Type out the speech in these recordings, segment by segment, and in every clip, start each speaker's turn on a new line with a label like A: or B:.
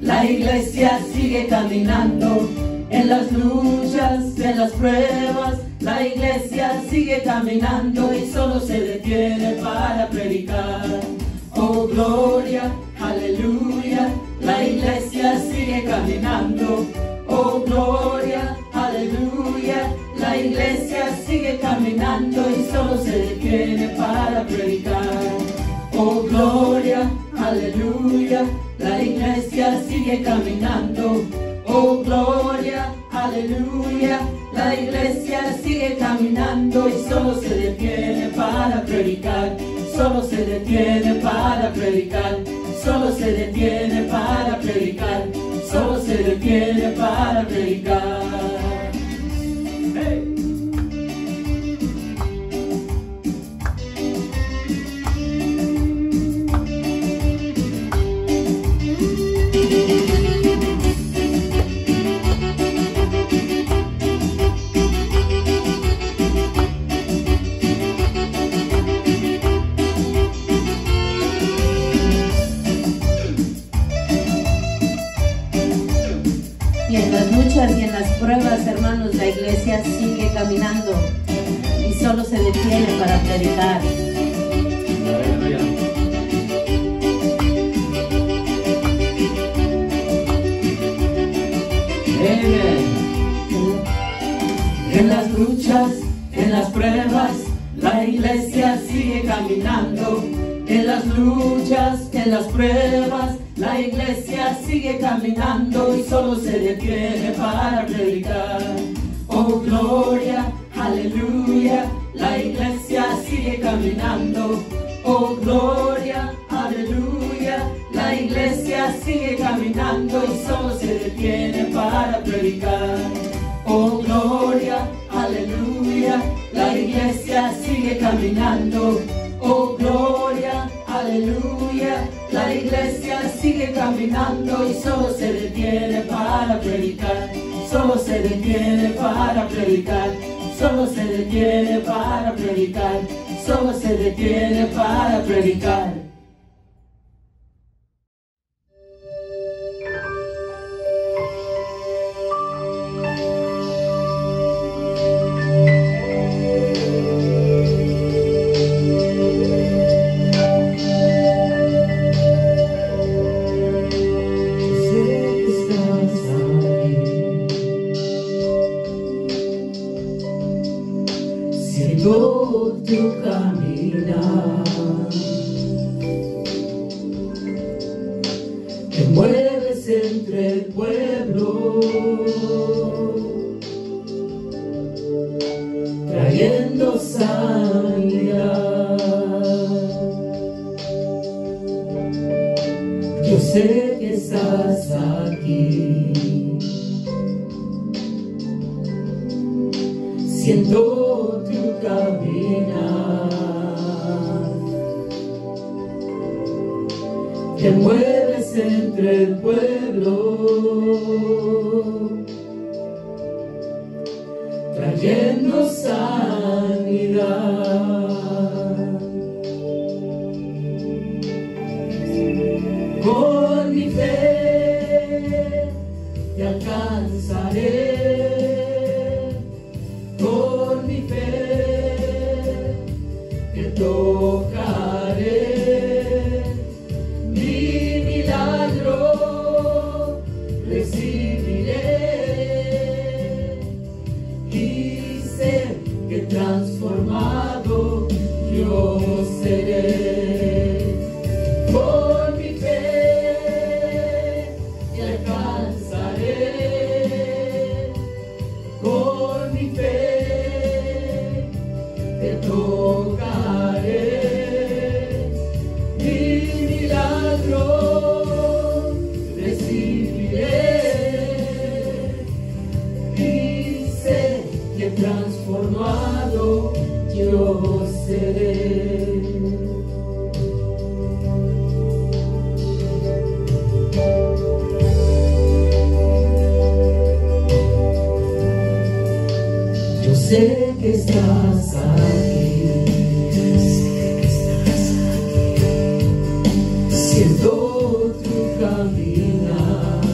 A: la iglesia sigue caminando. En las luchas, en las pruebas, la iglesia sigue caminando y solo se detiene para predicar. Oh gloria, aleluya, la iglesia sigue caminando. Oh gloria, aleluya, la iglesia sigue caminando y solo se detiene para predicar. Oh gloria, aleluya, la iglesia sigue caminando. Oh gloria, aleluya, la iglesia sigue caminando y solo se detiene para predicar. Solo se detiene para predicar. Solo se detiene para predicar. Solo se detiene para predicar. Hey.
B: Y en las pruebas, hermanos, la iglesia sigue caminando y solo se detiene para predicar.
A: En las luchas, en las pruebas, la iglesia sigue caminando. En las luchas, en las pruebas, la iglesia sigue caminando y solo se detiene para predicar. Oh gloria, aleluya, la iglesia sigue caminando. Oh gloria, aleluya, la iglesia sigue caminando y solo se detiene para predicar. Oh gloria, aleluya, la iglesia sigue caminando. Oh gloria, aleluya, la iglesia sigue caminando y solo se detiene para predicar. Solo se detiene para predicar. Solo se detiene para predicar. Solo se detiene para predicar. Tu caminar, te mueves entre el pueblo, trayendo sanidad. Yo sé que estás aquí, siento tu caminar, te mueves entre el pueblo, trayendo sanidad. Con mi fe te alcanzaré. Con mi fe te tocaré, mi milagro recibiré y sé que transformado yo seré. Con mi fe te alcanzaré. Con mi fe te tocaré, mi milagro recibiré y sé que transformado yo seré. Sé que estás aquí, siento tu caminar,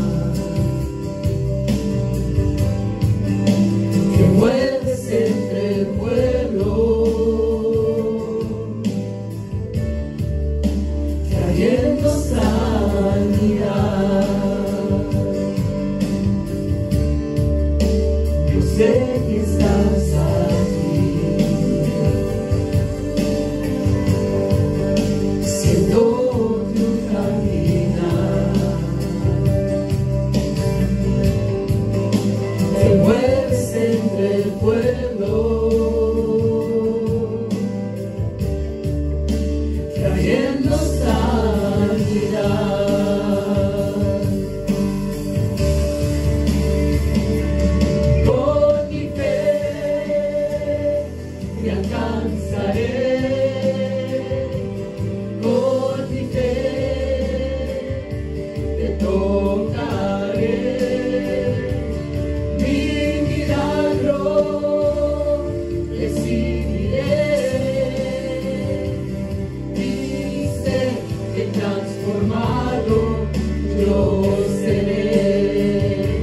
A: yo seré.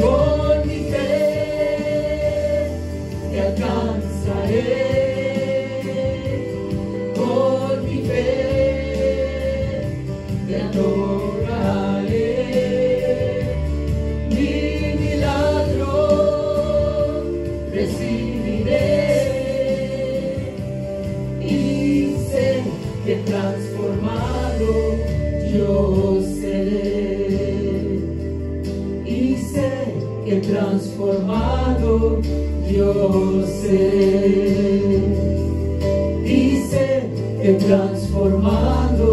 A: Con mi fe te alcanzaré. Con mi fe te adoraré. Mi milagro recibiré. Y sé que transformado yo seré. Y sé que transformado yo seré. Y sé que transformado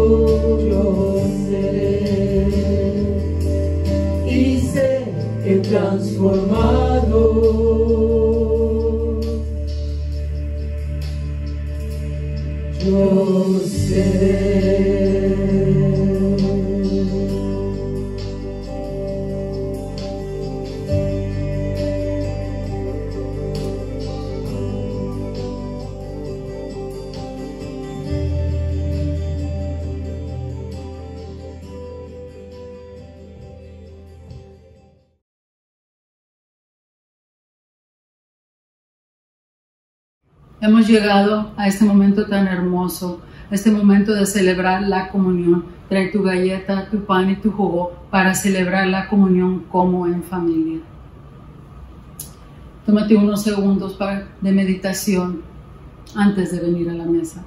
A: yo seré. Y sé que transformado yo seré.
C: Hemos llegado a este momento tan hermoso, este momento de celebrar la comunión. Trae tu galleta, tu pan y tu jugo para celebrar la comunión como en familia. Tómate unos segundos de meditación antes de venir a la mesa.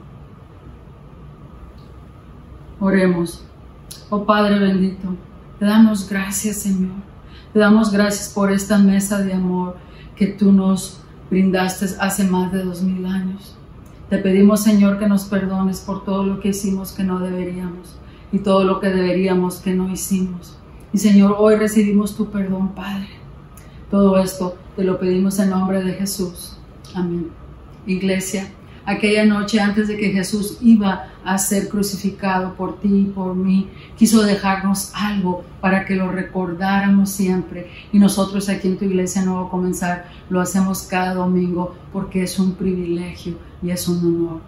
C: Oremos. Oh Padre bendito, te damos gracias, Señor. Te damos gracias por esta mesa de amor que tú nos brindaste hace más de 2000 años. Te pedimos, Señor, que nos perdones por todo lo que hicimos que no deberíamos y todo lo que deberíamos que no hicimos. Y, Señor, hoy recibimos tu perdón, Padre. Todo esto te lo pedimos en nombre de Jesús. Amén. Iglesia, aquella noche antes de que Jesús iba a ser crucificado por ti y por mí, quiso dejarnos algo para que lo recordáramos siempre. Y nosotros aquí en tu iglesia Nuevo Comenzar lo hacemos cada domingo porque es un privilegio y es un honor.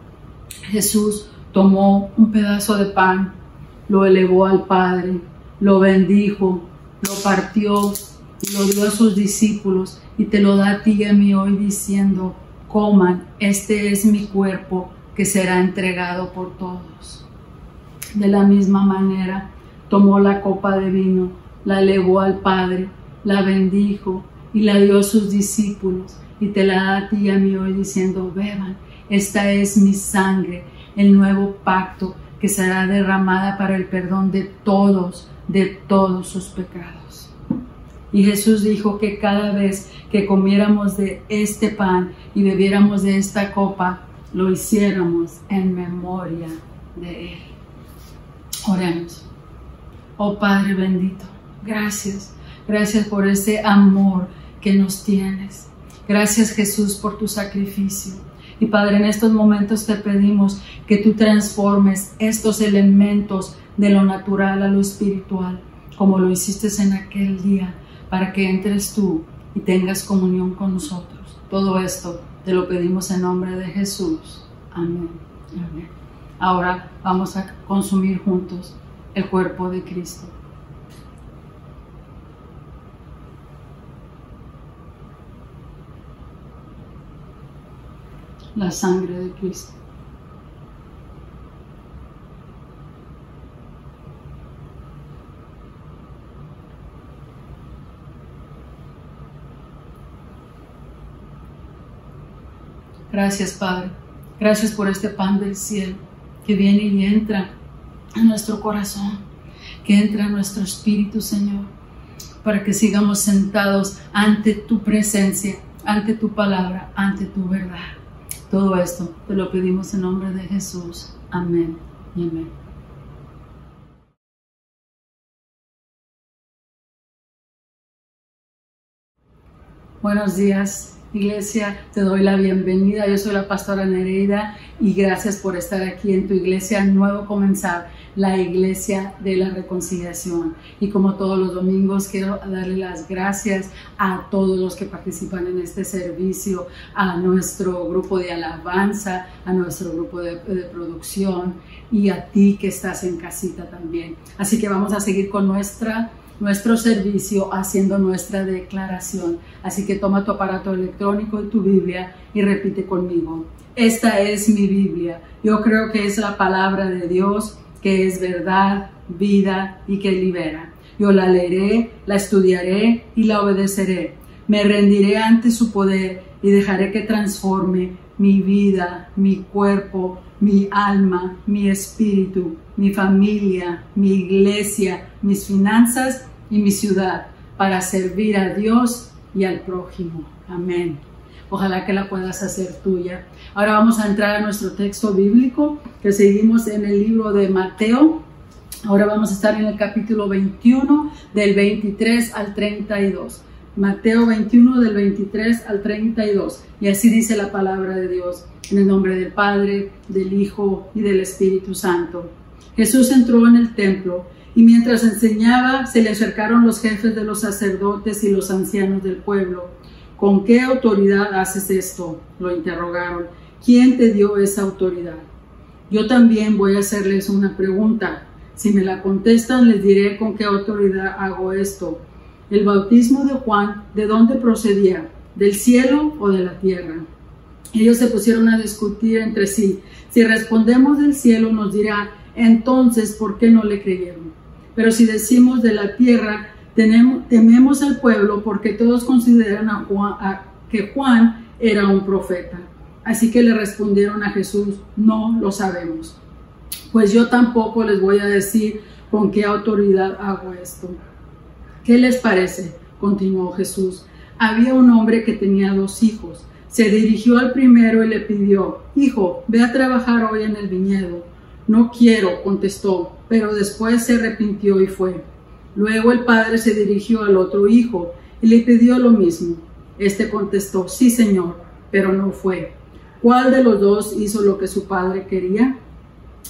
C: Jesús tomó un pedazo de pan, lo elevó al Padre, lo bendijo, lo partió y lo dio a sus discípulos y te lo da a ti y a mí hoy diciendo: coman, este es mi cuerpo que será entregado por todos. De la misma manera, tomó la copa de vino, la elevó al Padre, la bendijo y la dio a sus discípulos y te la da a ti y a mí hoy diciendo: beban, esta es mi sangre, el nuevo pacto que será derramada para el perdón de todos sus pecados. Y Jesús dijo que cada vez que comiéramos de este pan y bebiéramos de esta copa, lo hiciéramos en memoria de Él. Oremos. Oh Padre bendito, gracias. Gracias por ese amor que nos tienes. Gracias, Jesús, por tu sacrificio. Y Padre, en estos momentos te pedimos que tú transformes estos elementos de lo natural a lo espiritual, como lo hiciste en aquel día, para que entres tú y tengas comunión con nosotros. Todo esto te lo pedimos en nombre de Jesús. Amén. Amén. Ahora vamos a consumir juntos el cuerpo de Cristo. La sangre de Cristo. Gracias, Padre. Gracias por este pan del cielo que viene y entra a nuestro corazón, que entra a nuestro espíritu, Señor, para que sigamos sentados ante tu presencia, ante tu palabra, ante tu verdad. Todo esto te lo pedimos en nombre de Jesús. Amén y amén. Buenos días. Iglesia, te doy la bienvenida. Yo soy la pastora Nereida y gracias por estar aquí en tu iglesia Nuevo Comenzar, la iglesia de la reconciliación. Y como todos los domingos, quiero darle las gracias a todos los que participan en este servicio, a nuestro grupo de alabanza, a nuestro grupo de producción y a ti que estás en casita también. Así que vamos a seguir con nuestro servicio haciendo nuestra declaración. Así que toma tu aparato electrónico y tu Biblia y repite conmigo. Esta es mi Biblia. Yo creo que es la palabra de Dios, que es verdad, vida y que libera. Yo la leeré, la estudiaré y la obedeceré. Me rendiré ante su poder y dejaré que transforme mi vida, mi cuerpo, mi alma, mi espíritu, mi familia, mi iglesia, mis finanzas y mi ciudad, para servir a Dios y al prójimo. Amén. Ojalá que la puedas hacer tuya. Ahora vamos a entrar a nuestro texto bíblico, que seguimos en el libro de Mateo. Ahora vamos a estar en el capítulo 21, del 23 al 32. Mateo 21, del 23 al 32. Y así dice la palabra de Dios, en el nombre del Padre, del Hijo y del Espíritu Santo. Jesús entró en el templo y mientras enseñaba se le acercaron los jefes de los sacerdotes y los ancianos del pueblo. ¿Con qué autoridad haces esto?, lo interrogaron. ¿Quién te dio esa autoridad? Yo también voy a hacerles una pregunta. Si me la contestan, les diré con qué autoridad hago esto. El bautismo de Juan, ¿de dónde procedía? ¿Del cielo o de la tierra? Ellos se pusieron a discutir entre sí. Si respondemos del cielo, nos dirá, entonces, ¿por qué no le creyeron? Pero si decimos de la tierra, tememos al pueblo porque todos consideran que Juan era un profeta. Así que le respondieron a Jesús, no lo sabemos. Pues yo tampoco les voy a decir con qué autoridad hago esto. ¿Qué les parece?, continuó Jesús. Había un hombre que tenía 2 hijos. Se dirigió al primero y le pidió, hijo, ve a trabajar hoy en el viñedo. No quiero, contestó, pero después se arrepintió y fue. Luego el padre se dirigió al otro hijo y le pidió lo mismo. Este contestó, sí, señor, pero no fue. ¿Cuál de los 2 hizo lo que su padre quería?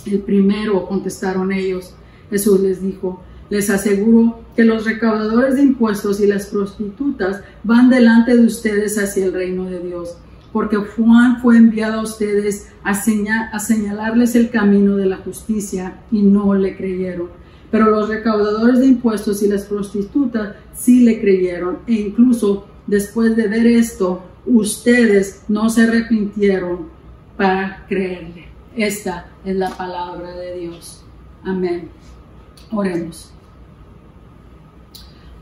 C: El primero, contestaron ellos. Jesús les dijo, les aseguro que los recaudadores de impuestos y las prostitutas van delante de ustedes hacia el reino de Dios, porque Juan fue enviado a ustedes a señalarles el camino de la justicia y no le creyeron. Pero los recaudadores de impuestos y las prostitutas sí le creyeron, e incluso después de ver esto, ustedes no se arrepintieron para creerle. Esta es la palabra de Dios. Amén. Oremos.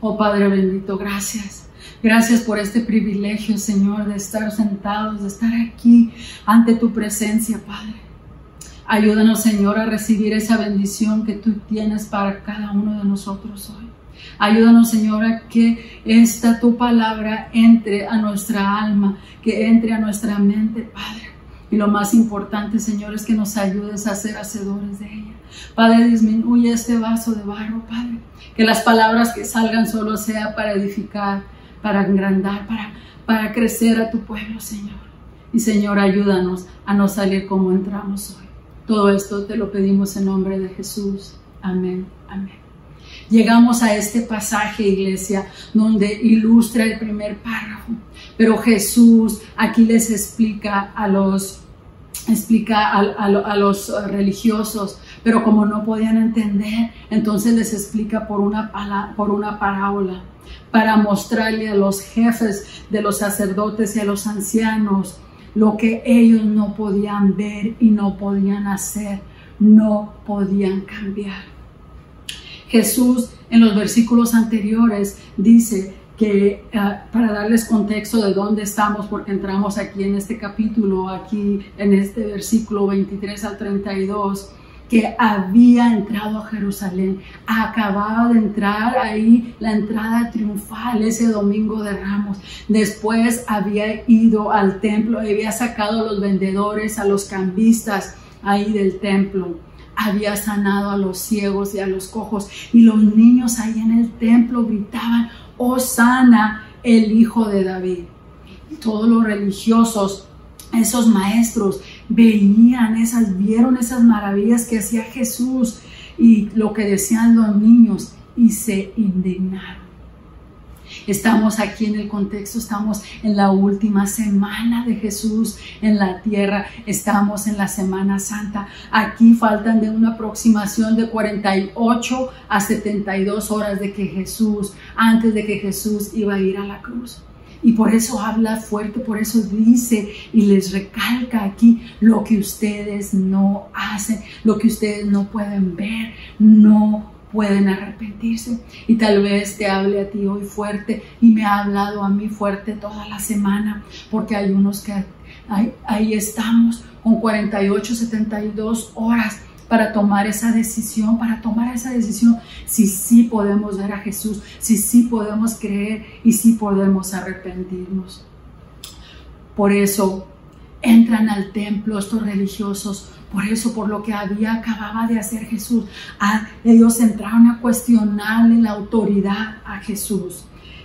C: Oh Padre bendito, gracias. Gracias por este privilegio, Señor, de estar sentados, de estar aquí ante tu presencia, Padre. Ayúdanos, Señor, a recibir esa bendición que tú tienes para cada uno de nosotros hoy. Ayúdanos, Señor, a que esta tu palabra entre a nuestra alma, que entre a nuestra mente, Padre. Y lo más importante, Señor, es que nos ayudes a ser hacedores de ella. Padre, disminuye este vaso de barro, Padre. Que las palabras que salgan solo sea para edificar, para agrandar, para crecer a tu pueblo, Señor. Y, Señor, ayúdanos a no salir como entramos hoy. Todo esto te lo pedimos en nombre de Jesús. Amén. Amén. Llegamos a este pasaje, iglesia, donde ilustra el primer párrafo. Pero Jesús aquí les explica a los religiosos, pero como no podían entender, entonces les explica por una parábola, para mostrarle a los jefes de los sacerdotes y a los ancianos lo que ellos no podían ver y no podían hacer, no podían cambiar. Jesús en los versículos anteriores dice que para darles contexto de dónde estamos, porque entramos aquí en este capítulo, aquí en este versículo 23 al 32, que había entrado a Jerusalén, acababa de entrar ahí, la entrada triunfal ese domingo de Ramos. Después había ido al templo, había sacado a los vendedores, a los cambistas ahí del templo. Había sanado a los ciegos y a los cojos, y los niños ahí en el templo gritaban, Hosana, el hijo de David. todos los religiosos, esos maestros, vieron esas maravillas que hacía Jesús y lo que decían los niños y se indignaron. Estamos aquí en el contexto, estamos en la última semana de Jesús en la tierra, estamos en la Semana Santa. Aquí faltan de una aproximación de 48 a 72 horas antes de que Jesús iba a ir a la cruz. Y por eso habla fuerte, por eso dice y les recalca aquí lo que ustedes no hacen, lo que ustedes no pueden ver, no pueden arrepentirse. Y tal vez te hable a ti hoy fuerte y me ha hablado a mí fuerte toda la semana, porque hay unos que ahí estamos con 48, 72 horas para tomar esa decisión, si sí podemos ver a Jesús, si sí podemos creer y si podemos arrepentirnos. Por eso entran al templo estos religiosos, por lo que acababa de hacer Jesús. Ellos entraron a cuestionarle la autoridad a Jesús.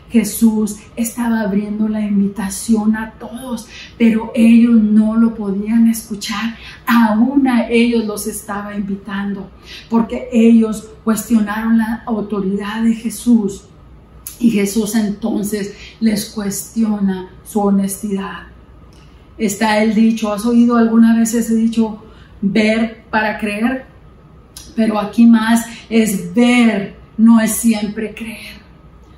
C: Jesús estaba abriendo la invitación a todos, pero ellos no lo podían escuchar. Aún a ellos los estaba invitando, porque ellos cuestionaron la autoridad de Jesús. Y Jesús entonces les cuestiona su honestidad. Está el dicho, ¿has oído alguna vez ese dicho? Ver para creer. Pero aquí más es ver, no es siempre creer.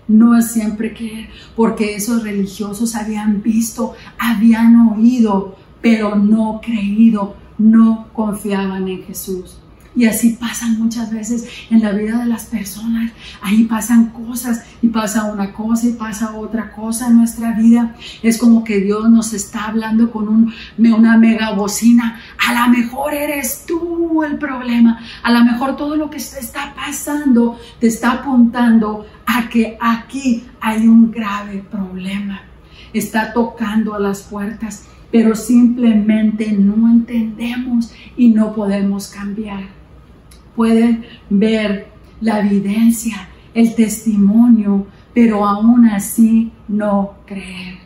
C: No es siempre creer, porque esos religiosos habían visto, habían oído, pero no creído, no confiaban en Jesús. Y así pasan muchas veces en la vida de las personas. Ahí pasan cosas y pasa una cosa y pasa otra cosa en nuestra vida. Es como que Dios nos está hablando con una mega bocina. A lo mejor eres tú el problema. A lo mejor todo lo que te está pasando te está apuntando a que aquí hay un grave problema. Está tocando a las puertas, pero simplemente no entendemos y no podemos cambiar. Pueden ver la evidencia, el testimonio, pero aún así no creer.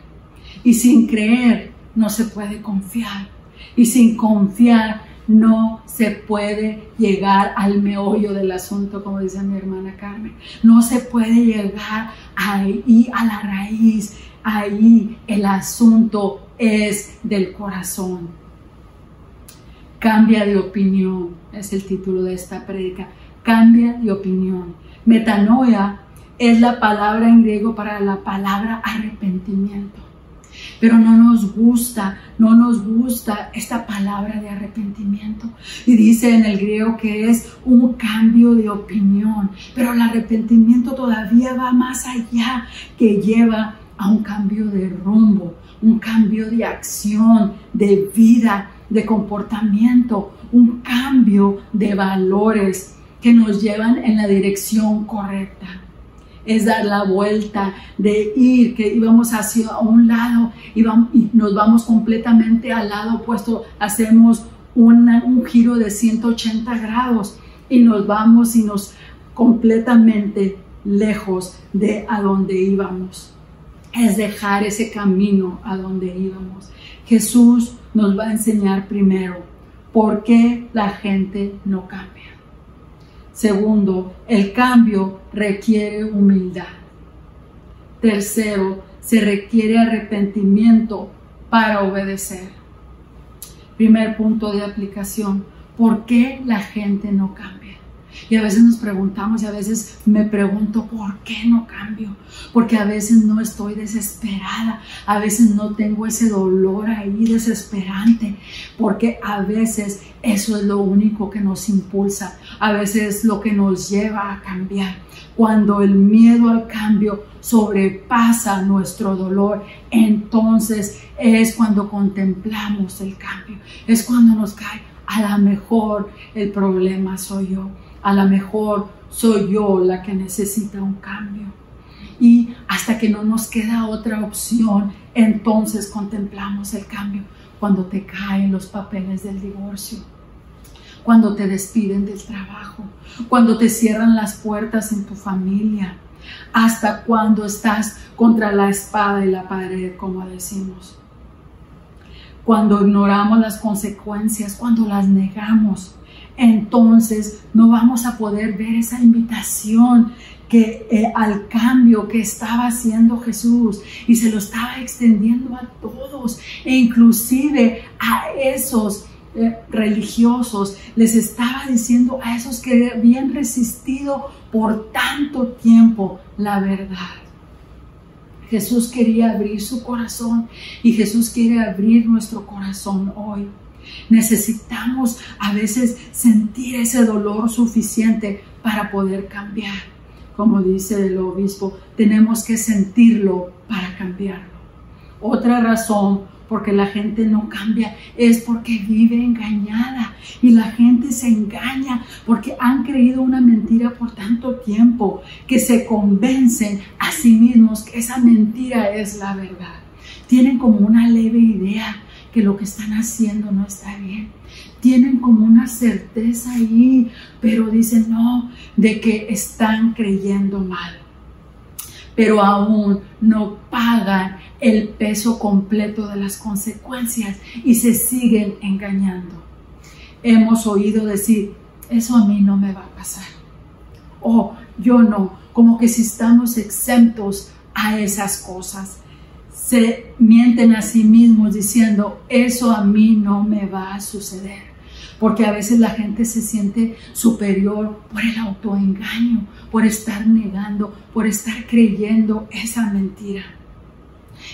C: Y sin creer no se puede confiar. Y sin confiar no se puede llegar al meollo del asunto, como dice mi hermana Carmen. No se puede llegar ahí a la raíz. Ahí el asunto es del corazón. Cambia de opinión, es el título de esta prédica. Cambia de opinión. Metanoia es la palabra en griego para la palabra arrepentimiento. Pero no nos gusta esta palabra de arrepentimiento. Y dice en el griego que es un cambio de opinión. Pero el arrepentimiento todavía va más allá, que lleva a un cambio de rumbo, un cambio de acción, de vida, de comportamiento, un cambio de valores que nos llevan en la dirección correcta. Es dar la vuelta, de ir, que íbamos hacia un lado y nos vamos completamente al lado opuesto, hacemos un giro de 180 grados y nos vamos completamente lejos de a donde íbamos. Es dejar ese camino a donde íbamos. Jesús nos va a enseñar primero por qué la gente no cambia. Segundo, el cambio requiere humildad. Tercero, se requiere arrepentimiento para obedecer. Primer punto de aplicación, ¿por qué la gente no cambia? Y a veces nos preguntamos, y a veces me pregunto, ¿por qué no cambio? Porque a veces no estoy desesperada, a veces no tengo ese dolor ahí desesperante, porque a veces eso es lo único que nos impulsa, a veces es lo que nos lleva a cambiar. Cuando el miedo al cambio sobrepasa nuestro dolor, entonces es cuando contemplamos el cambio, es cuando nos cae, a lo mejor el problema soy yo. A lo mejor soy yo la que necesita un cambio. Y hasta que no nos queda otra opción, entonces contemplamos el cambio. Cuando te caen los papeles del divorcio, cuando te despiden del trabajo, cuando te cierran las puertas en tu familia, ¿Hasta cuándo estás contra la espada y la pared, como decimos? Cuando ignoramos las consecuencias, cuando las negamos, entonces no vamos a poder ver esa invitación al cambio que estaba haciendo Jesús, y se lo estaba extendiendo a todos, e inclusive a esos religiosos. Les estaba diciendo a esos que habían resistido por tanto tiempo la verdad. Jesús quería abrir su corazón, y Jesús quiere abrir nuestro corazón hoy. Necesitamos a veces sentir ese dolor suficiente para poder cambiar. Como dice el obispo, tenemos que sentirlo para cambiarlo. Otra razón porque la gente no cambia es porque vive engañada, y la gente se engaña porque han creído una mentira por tanto tiempo que se convencen a sí mismos que esa mentira es la verdad. Tienen como una leve idea que lo que están haciendo no está bien. Tienen como una certeza ahí, pero dicen no, de que están creyendo mal. Pero aún no pagan el peso completo de las consecuencias y se siguen engañando. Hemos oído decir, eso a mí no me va a pasar. O yo no, como que si estamos exentos a esas cosas. Se mienten a sí mismos diciendo, eso a mí no me va a suceder. Porque a veces la gente se siente superior por el autoengaño, por estar negando, por estar creyendo esa mentira.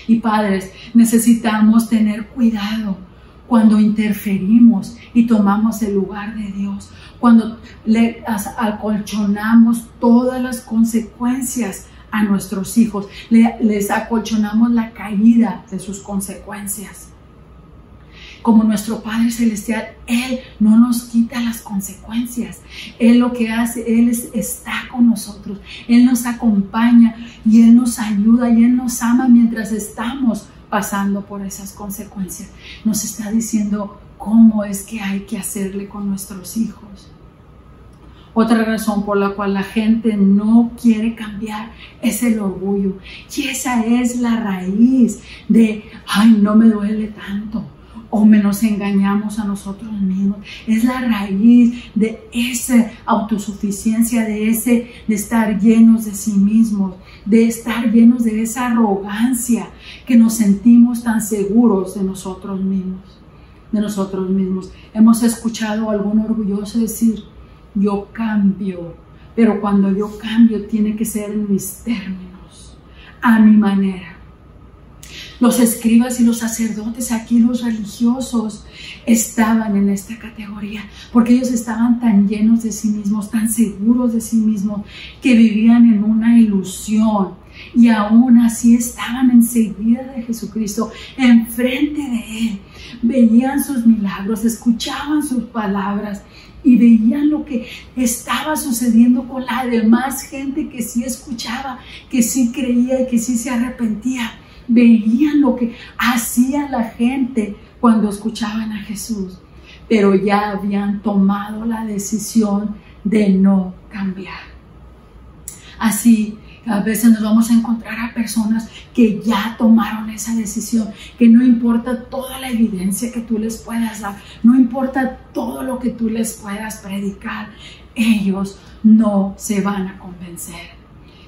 C: Y padres, necesitamos tener cuidado cuando interferimos y tomamos el lugar de Dios, cuando le acolchonamos todas las consecuencias a nuestros hijos, les acolchonamos la caída de sus consecuencias. Como nuestro Padre Celestial, Él no nos quita las consecuencias. Él lo que hace, Él está con nosotros. Él nos acompaña y Él nos ayuda y Él nos ama mientras estamos pasando por esas consecuencias. Nos está diciendo cómo es que hay que hacerle con nuestros hijos. Otra razón por la cual la gente no quiere cambiar es el orgullo. Y esa es la raíz de, ay, no me duele tanto. O nos engañamos a nosotros mismos. Es la raíz de esa autosuficiencia, de estar llenos de sí mismos, de estar llenos de esa arrogancia que nos sentimos tan seguros de nosotros mismos. Hemos escuchado a algún orgulloso decir, yo cambio, pero cuando yo cambio tiene que ser en mis términos, a mi manera. Los escribas y los sacerdotes, aquí los religiosos, estaban en esta categoría porque ellos estaban tan llenos de sí mismos, tan seguros de sí mismos, que vivían en una ilusión, y aún así estaban enseguida de Jesucristo, enfrente de Él. Veían sus milagros, escuchaban sus palabras y veían lo que estaba sucediendo con la demás gente que sí escuchaba, que sí creía y que sí se arrepentía. Veían lo que hacía la gente cuando escuchaban a Jesús, pero ya habían tomado la decisión de no cambiar. Así, a veces nos vamos a encontrar a personas que ya tomaron esa decisión, que no importa toda la evidencia que tú les puedas dar, no importa todo lo que tú les puedas predicar, ellos no se van a convencer.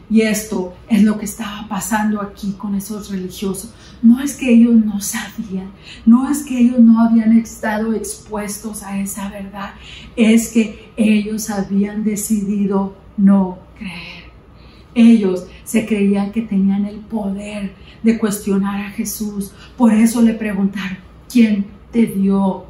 C: Y esto es lo que estaba pasando aquí con esos religiosos. No es que ellos no sabían, no es que ellos no habían estado expuestos a esa verdad, es que ellos habían decidido no creer. Ellos se creían que tenían el poder de cuestionar a Jesús. Por eso le preguntaron, ¿quién te dio?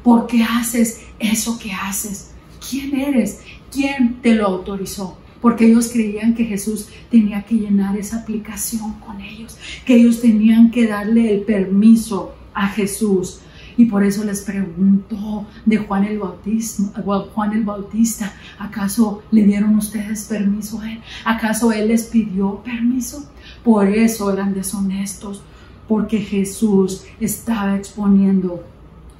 C: ¿Por qué haces eso que haces? ¿Quién eres? ¿Quién te lo autorizó? Porque ellos creían que Jesús tenía que llenar esa aplicación con ellos, que ellos tenían que darle el permiso a Jesús. Y por eso les preguntó de Juan el Bautista, ¿acaso le dieron ustedes permiso a él? ¿Acaso él les pidió permiso? Por eso eran deshonestos, porque Jesús estaba exponiendo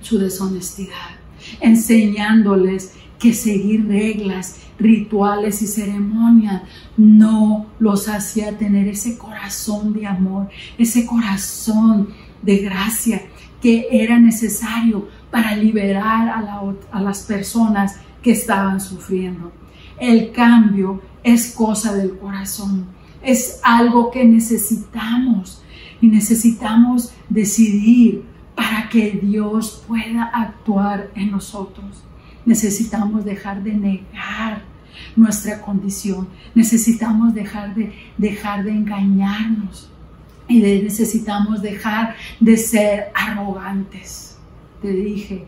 C: su deshonestidad, enseñándoles que seguir reglas, rituales y ceremonias no los hacía tener ese corazón de amor, ese corazón de gracia que era necesario para liberar a las personas que estaban sufriendo. El cambio es cosa del corazón, es algo que necesitamos y necesitamos decidir para que Dios pueda actuar en nosotros. Necesitamos dejar de negar nuestra condición, necesitamos dejar de engañarnos y necesitamos dejar de ser arrogantes. Te dije,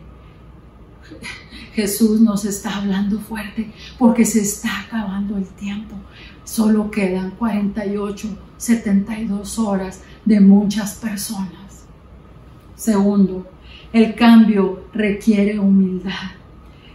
C: Jesús nos está hablando fuerte porque se está acabando el tiempo. Solo quedan 48, 72 horas de muchas personas. Segundo, el cambio requiere humildad.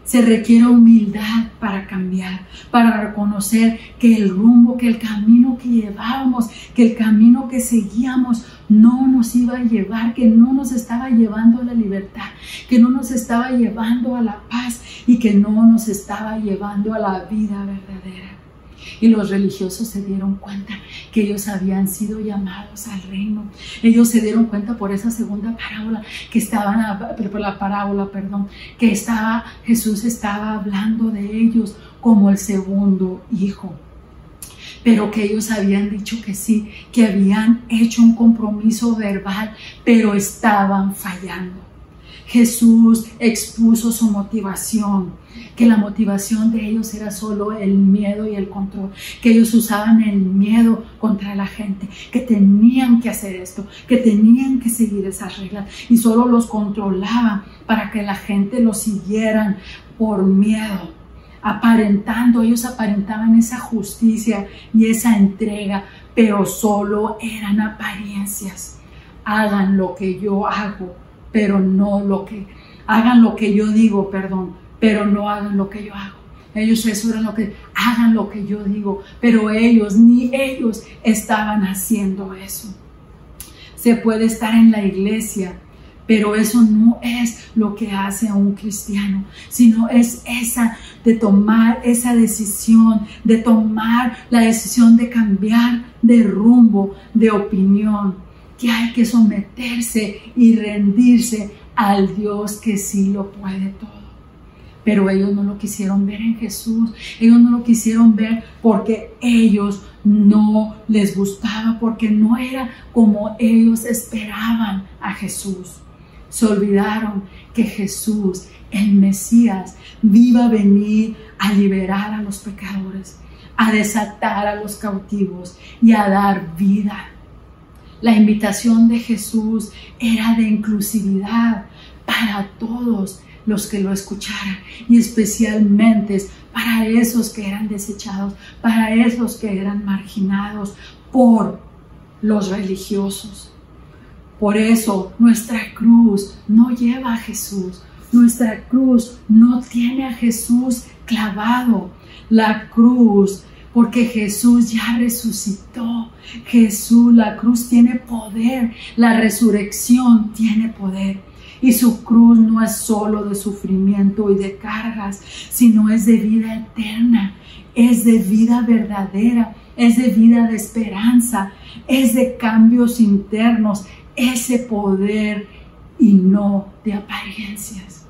C: Se requiere humildad para cambiar, para reconocer que el rumbo, que el camino que llevábamos, que el camino que seguíamos no nos iba a llevar, que no nos estaba llevando a la libertad, que no nos estaba llevando a la paz y que no nos estaba llevando a la vida verdadera. Y los religiosos se dieron cuenta que ellos habían sido llamados al reino. Ellos se dieron cuenta por esa segunda parábola que Jesús estaba hablando de ellos como el segundo hijo. Pero que ellos habían dicho que sí, que habían hecho un compromiso verbal, pero estaban fallando. Jesús expuso su motivación, que la motivación de ellos era solo el miedo y el control, que ellos usaban el miedo contra la gente, que tenían que hacer esto, que tenían que seguir esas reglas y solo los controlaban para que la gente los siguieran por miedo. Ellos aparentaban esa justicia y esa entrega, pero solo eran apariencias. Hagan lo que yo hago, pero no hagan lo que yo digo, pero no hagan lo que yo hago. Ellos eso era hagan lo que yo digo, pero ni ellos estaban haciendo eso. Se puede estar en la iglesia, pero eso no es lo que hace a un cristiano, sino es de tomar esa decisión, de tomar la decisión de cambiar de rumbo, de opinión, que hay que someterse y rendirse al Dios que sí lo puede todo. Pero ellos no lo quisieron ver en Jesús, ellos no lo quisieron ver porque ellos no les gustaba, porque no era como ellos esperaban a Jesús. Se olvidaron que Jesús, el Mesías, iba a venir a liberar a los pecadores, a desatar a los cautivos y a dar vida. La invitación de Jesús era de inclusividad para todos los que lo escucharan y especialmente para esos que eran desechados, para esos que eran marginados por los religiosos. Por eso nuestra cruz no lleva a Jesús, nuestra cruz no tiene a Jesús clavado. La cruz, porque Jesús ya resucitó. La cruz tiene poder, la resurrección tiene poder. Y su cruz no es solo de sufrimiento y de cargas, sino es de vida eterna, es de vida verdadera, es de vida de esperanza, es de cambios internos, ese poder y no de apariencias.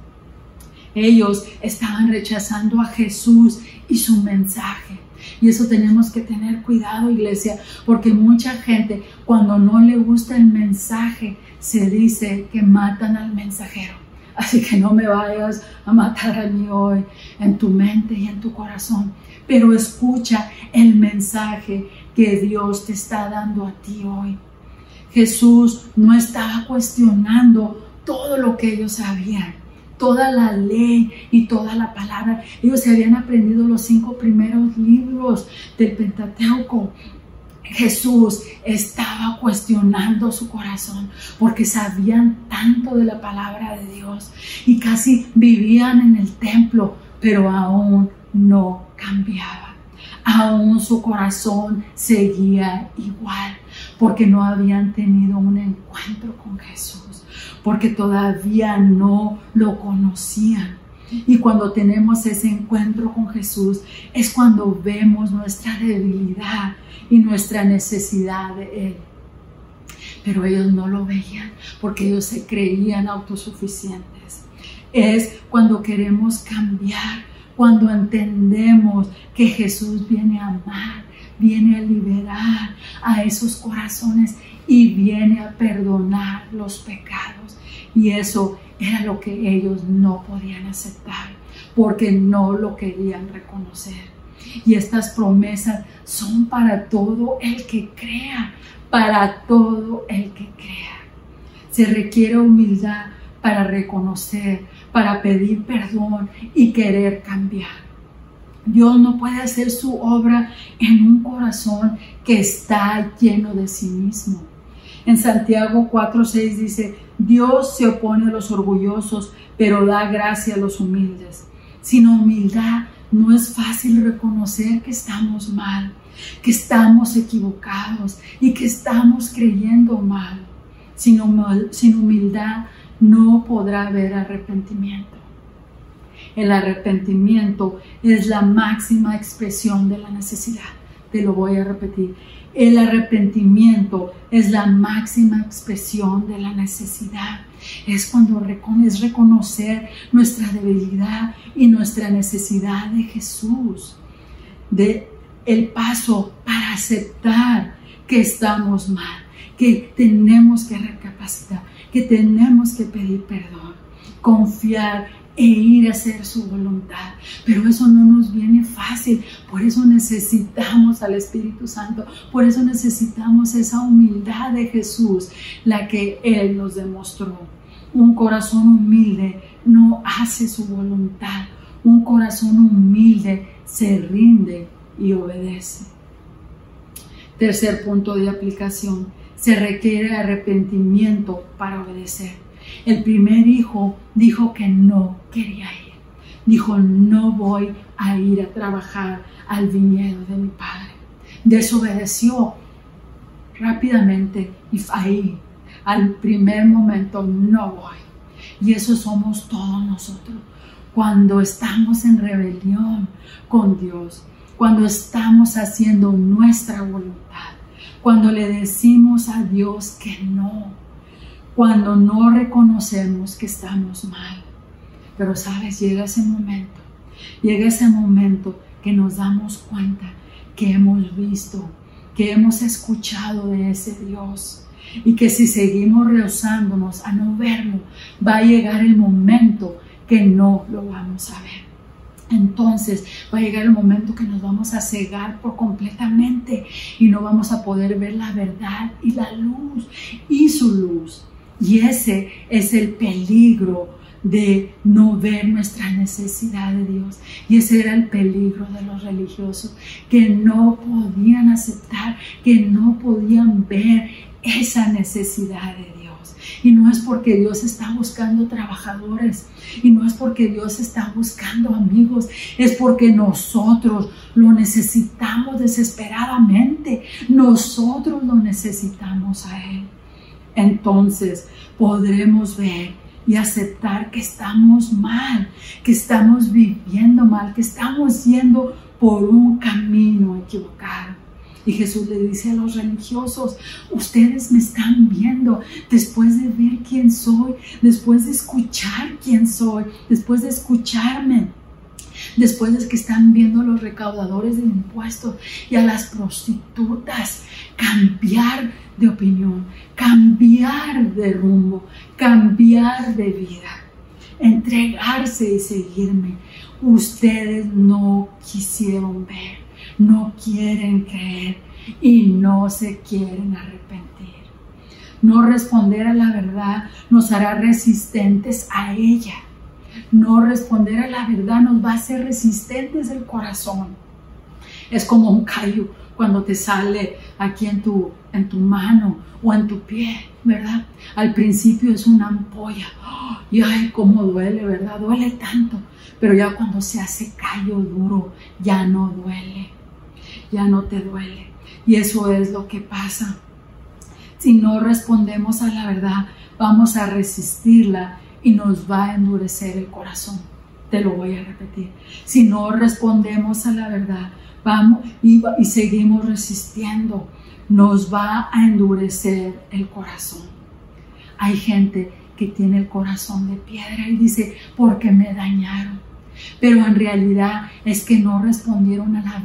C: Ellos estaban rechazando a Jesús y su mensaje. Y eso tenemos que tener cuidado, iglesia, porque mucha gente, cuando no le gusta el mensaje, se dice que matan al mensajero. Así que no me vayas a matar a mí hoy en tu mente y en tu corazón, pero escucha el mensaje que Dios te está dando a ti hoy. Jesús no estaba cuestionando todo lo que ellos sabían, toda la ley y toda la palabra. Ellos se habían aprendido los 5 primeros libros del Pentateuco. Jesús estaba cuestionando su corazón porque sabían tanto de la palabra de Dios y casi vivían en el templo, pero aún no cambiaban. Aún su corazón seguía igual porque no habían tenido un encuentro con Jesús, porque todavía no lo conocían. Y cuando tenemos ese encuentro con Jesús, es cuando vemos nuestra debilidad y nuestra necesidad de Él. Pero ellos no lo veían porque ellos se creían autosuficientes. Es cuando queremos cambiar, cuando entendemos que Jesús viene a amar, viene a liberar a esos corazones y viene a perdonar los pecados. Y eso era lo que ellos no podían aceptar porque no lo querían reconocer. Y estas promesas son para todo el que crea, para todo el que crea. Se requiere humildad para reconocer, para pedir perdón y querer cambiar. Dios no puede hacer su obra en un corazón que está lleno de sí mismo. En Santiago 4:6 dice: Dios se opone a los orgullosos, pero da gracia a los humildes. Sin humildad no es fácil reconocer que estamos mal, que estamos equivocados y que estamos creyendo mal. Sin humildad no podrá haber arrepentimiento. El arrepentimiento es la máxima expresión de la necesidad. Te lo voy a repetir. El arrepentimiento es la máxima expresión de la necesidad. Es cuando es reconocer nuestra debilidad y nuestra necesidad de Jesús. El paso para aceptar que estamos mal, que tenemos que recapacitar, que tenemos que pedir perdón, confiar e ir a hacer su voluntad. Pero eso no nos viene fácil, por eso necesitamos al Espíritu Santo, por eso necesitamos esa humildad de Jesús, la que Él nos demostró. Un corazón humilde no hace su voluntad, un corazón humilde se rinde y obedece. Tercer punto de aplicación: se requiere arrepentimiento para obedecer. El primer hijo dijo que no quería ir. Dijo: no voy a ir a trabajar al viñedo de mi padre. Desobedeció rápidamente y ahí, al primer momento, no voy. Y eso somos todos nosotros. Cuando estamos en rebelión con Dios, cuando estamos haciendo nuestra voluntad, cuando le decimos a Dios que no, cuando no reconocemos que estamos mal. Pero sabes, llega ese momento que nos damos cuenta que hemos visto, que hemos escuchado de ese Dios, y que si seguimos rehusándonos a no verlo, va a llegar el momento que no lo vamos a ver. Entonces va a llegar el momento que nos vamos a cegar por completamente y no vamos a poder ver la verdad y la luz y su luz. Y ese es el peligro de no ver nuestra necesidad de Dios. Y ese era el peligro de los religiosos, que no podían aceptar, que no podían ver esa necesidad de Dios. Y no es porque Dios está buscando trabajadores, y no es porque Dios está buscando amigos, es porque nosotros lo necesitamos desesperadamente. Nosotros lo necesitamos a Él. Entonces podremos ver y aceptar que estamos mal, que estamos viviendo mal, que estamos yendo por un camino equivocado. Y Jesús le dice a los religiosos: ustedes me están viendo después de ver quién soy, después de escuchar quién soy, después de escucharme, después de que están viendo a los recaudadores de impuestos y a las prostitutas cambiar de opinión, cambiar de rumbo, cambiar de vida, entregarse y seguirme. Ustedes no quisieron ver, no quieren creer y no se quieren arrepentir. No responder a la verdad nos hará resistentes a ella. No responder a la verdad nos va a hacer resistentes el corazón. Es como un callo cuando te sale aquí en tu mano o en tu pie, ¿verdad? Al principio es una ampolla. Y ay, cómo duele, ¿verdad? Duele tanto. Pero ya cuando se hace callo duro, ya no duele. Ya no te duele. Y eso es lo que pasa. Si no respondemos a la verdad, vamos a resistirla y nos va a endurecer el corazón. te lo voy a repetir, si no respondemos a la verdad, vamos y seguimos resistiendo, nos va a endurecer el corazón. Hay gente que tiene el corazón de piedra y dice, ¿por qué me dañaron? Pero en realidad es que no respondieron a la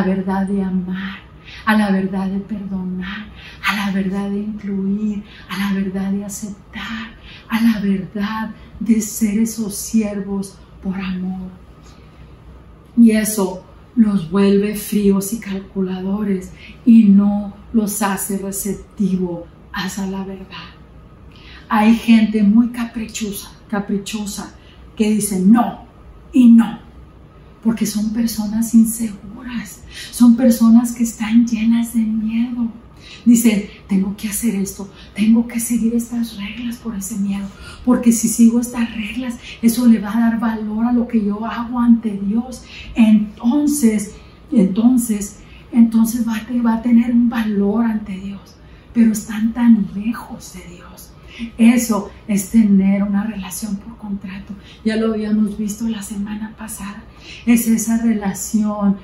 C: verdad de amar, a la verdad de perdonar, a la verdad de incluir, a la verdad de aceptar, a la verdad de ser esos siervos por amor. Y eso los vuelve fríos y calculadores y no los hace receptivos hacia la verdad. Hay gente muy caprichosa que dice no y no, porque son personas inseguras, son personas que están llenas de miedo. Dicen, tengo que hacer esto, tengo que seguir estas reglas por ese miedo, porque si sigo estas reglas, eso le va a dar valor a lo que yo hago ante Dios. Entonces va a tener un valor ante Dios, pero están tan lejos de Dios. Eso es tener una relación por contrato. Ya lo habíamos visto la semana pasada. Es esa relación,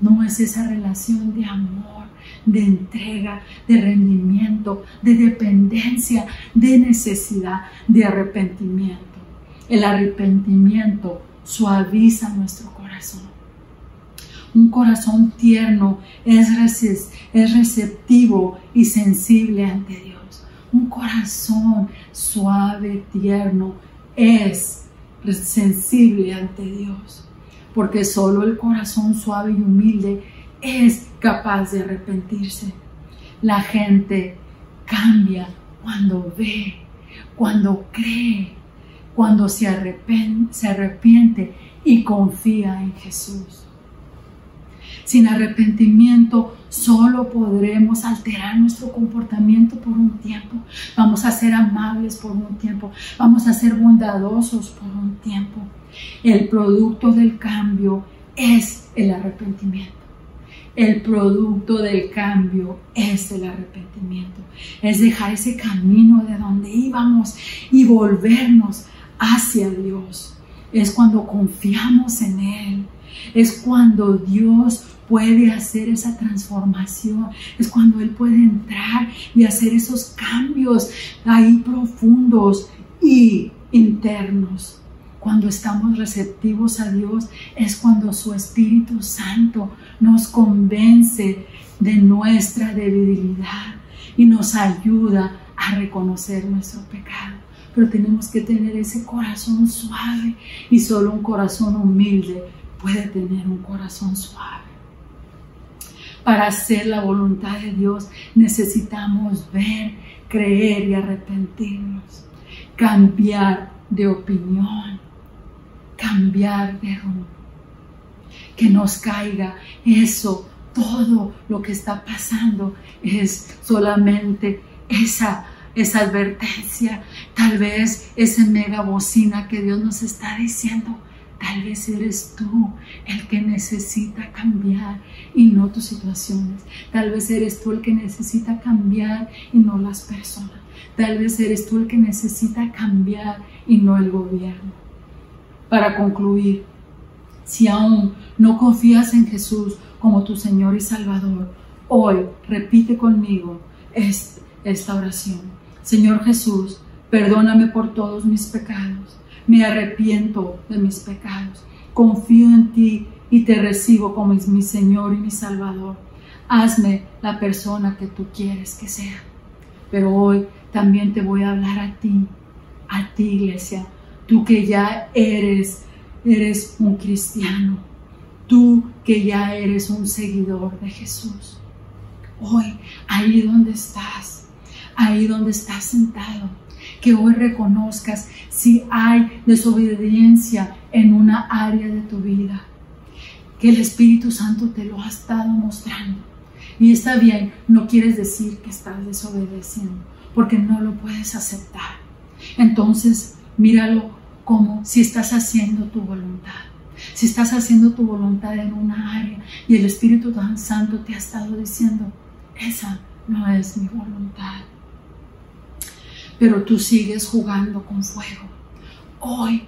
C: no es esa relación de amor, de entrega, de rendimiento, de dependencia, de necesidad, de arrepentimiento. El arrepentimiento suaviza nuestro corazón. Un corazón tierno es receptivo y sensible ante Dios. Un corazón suave, tierno, es sensible ante Dios. Porque solo el corazón suave y humilde es capaz de arrepentirse. La gente cambia cuando ve, cuando cree, cuando se arrepiente y confía en Jesús. Sin arrepentimiento solo podremos alterar nuestro comportamiento por un tiempo. Vamos a ser amables por un tiempo. Vamos a ser bondadosos por un tiempo. El producto del cambio es el arrepentimiento. El producto del cambio es el arrepentimiento. Es dejar ese camino de donde íbamos y volvernos hacia Dios. Es cuando confiamos en Él. Es cuando Dios puede hacer esa transformación. Es cuando Él puede entrar y hacer esos cambios ahí profundos y internos. Cuando estamos receptivos a Dios es cuando su Espíritu Santo nos convence de nuestra debilidad y nos ayuda a reconocer nuestro pecado. Pero tenemos que tener ese corazón suave y solo un corazón humilde puede tener un corazón suave. Para hacer la voluntad de Dios necesitamos ver, creer y arrepentirnos, cambiar de opinión, cambiar de rumbo, que nos caiga eso. Todo lo que está pasando es solamente esa advertencia, tal vez esa mega bocina que Dios nos está diciendo. Tal vez eres tú el que necesita cambiar y no tus situaciones. Tal vez eres tú el que necesita cambiar y no las personas. Tal vez eres tú el que necesita cambiar y no el gobierno. Para concluir, si aún no confías en Jesús como tu Señor y Salvador, hoy repite conmigo esta oración. Señor Jesús, perdóname por todos mis pecados. Me arrepiento de mis pecados. Confío en ti y te recibo como mi Señor y mi Salvador. Hazme la persona que tú quieres que sea. Pero hoy también te voy a hablar a ti iglesia. Tú que ya eres un cristiano. Tú que ya eres un seguidor de Jesús. Hoy, ahí donde estás sentado, que hoy reconozcas si hay desobediencia en una área de tu vida, que el Espíritu Santo te lo ha estado mostrando. Y está bien, no quieres decir que estás desobedeciendo, porque no lo puedes aceptar. Entonces, míralo como si estás haciendo tu voluntad. Si estás haciendo tu voluntad en una área y el Espíritu Santo te ha estado diciendo, esa no es mi voluntad. Pero tú sigues jugando con fuego. Hoy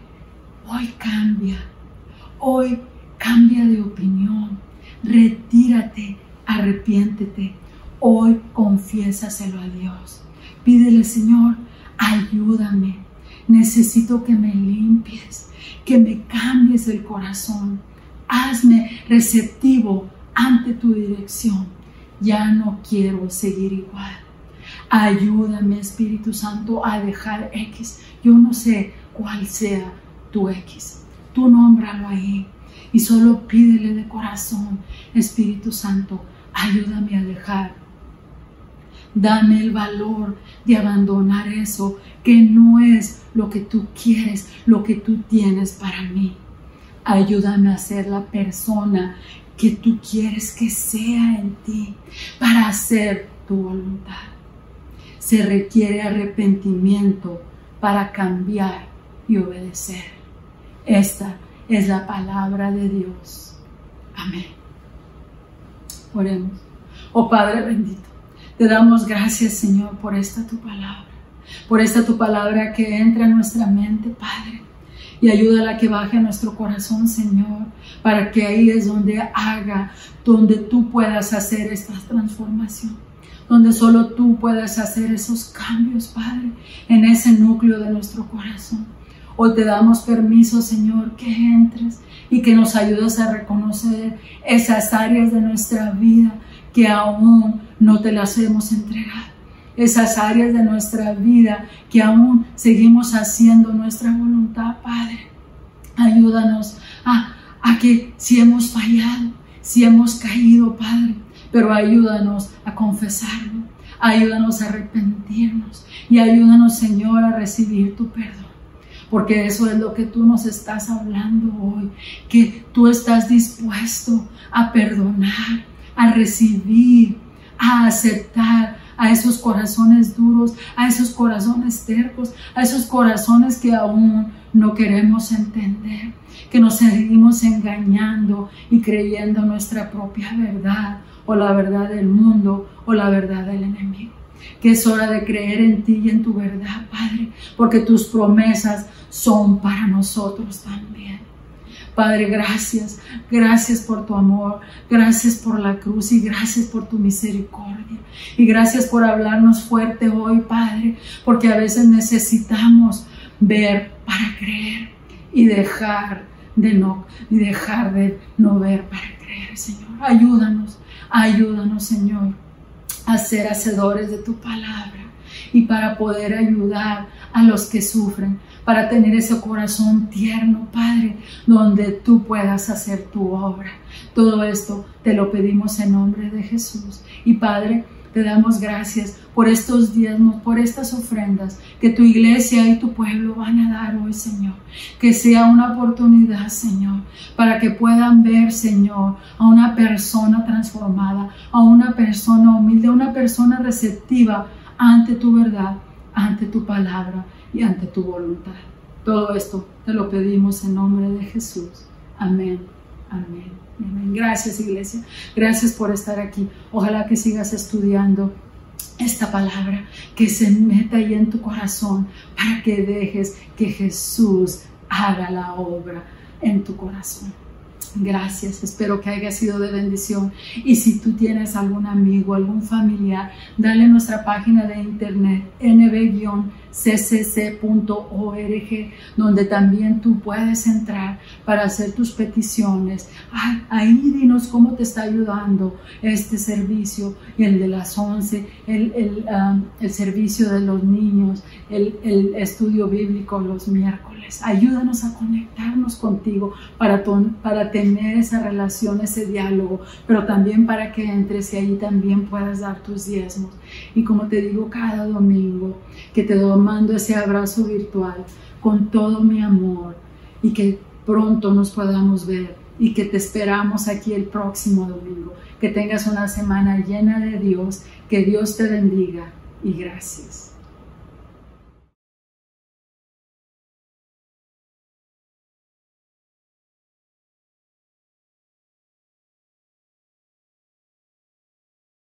C: hoy cambia de opinión, retírate, arrepiéntete, hoy confiésaselo a Dios. Pídele, Señor, ayúdame, necesito que me limpies, que me cambies el corazón, hazme receptivo ante tu dirección, ya no quiero seguir igual. Ayúdame, Espíritu Santo, a dejar X. Yo no sé cuál sea tu X. Tú nómbralo ahí y solo pídele de corazón, Espíritu Santo, ayúdame a dejar. Dame el valor de abandonar eso que no es lo que tú quieres, lo que tú tienes para mí. Ayúdame a ser la persona que tú quieres que sea en ti para hacer tu voluntad. Se requiere arrepentimiento para cambiar y obedecer. Esta es la palabra de Dios. Amén. Oremos. Oh Padre bendito, te damos gracias, Señor, por esta tu palabra. Por esta tu palabra que entra en nuestra mente, Padre. Y ayúdala a que baje a nuestro corazón, Señor, para que ahí es donde tú puedas hacer esta transformación. Donde solo tú puedas hacer esos cambios, Padre, en ese núcleo de nuestro corazón. Hoy te damos permiso, Señor, que entres y que nos ayudes a reconocer esas áreas de nuestra vida que aún no te las hemos entregado. Esas áreas de nuestra vida que aún seguimos haciendo nuestra voluntad, Padre. Ayúdanos a que si hemos fallado, si hemos caído, Padre, pero ayúdanos a confesarlo, ayúdanos a arrepentirnos y ayúdanos, Señor, a recibir tu perdón. Porque eso es lo que tú nos estás hablando hoy, que tú estás dispuesto a perdonar, a recibir, a aceptar a esos corazones duros, a esos corazones tercos, a esos corazones que aún no queremos entender, que nos seguimos engañando y creyendo nuestra propia verdad, o la verdad del mundo, o la verdad del enemigo. Que es hora de creer en ti y en tu verdad, Padre, porque tus promesas son para nosotros también. Padre, gracias por tu amor, gracias por la cruz y gracias por tu misericordia. Y gracias por hablarnos fuerte hoy, Padre, porque a veces necesitamos ver para creer y dejar de no ver para creer, Señor. Ayúdanos, Señor, a ser hacedores de tu palabra y para poder ayudar a los que sufren, para tener ese corazón tierno, Padre, donde tú puedas hacer tu obra. Todo esto te lo pedimos en nombre de Jesús. Y Padre, te damos gracias por estos diezmos, por estas ofrendas que tu iglesia y tu pueblo van a dar hoy, Señor. Que sea una oportunidad, Señor, para que puedan ver, Señor, a una persona transformada, a una persona humilde, a una persona receptiva ante tu verdad, ante tu palabra y ante tu voluntad. Todo esto te lo pedimos en nombre de Jesús. Amén, amén, amén. Gracias, iglesia. Gracias por estar aquí. Ojalá que sigas estudiando esta palabra, que se meta ahí en tu corazón para que dejes que Jesús haga la obra en tu corazón. Gracias, espero que haya sido de bendición. Y si tú tienes algún amigo, algún familiar, dale nuestra página de internet nb-ccc.org, donde también tú puedes entrar para hacer tus peticiones. Ahí dinos cómo te está ayudando este servicio, y el de las 11, el servicio de los niños, el estudio bíblico los miércoles. Ayúdanos a conectarnos contigo para tener esa relación, ese diálogo, pero también para que entres y ahí también puedas dar tus diezmos. Y como te digo cada domingo, que te mando ese abrazo virtual con todo mi amor, y que pronto nos podamos ver, y que te esperamos aquí el próximo domingo. Que tengas una semana llena de Dios, que Dios te bendiga y gracias.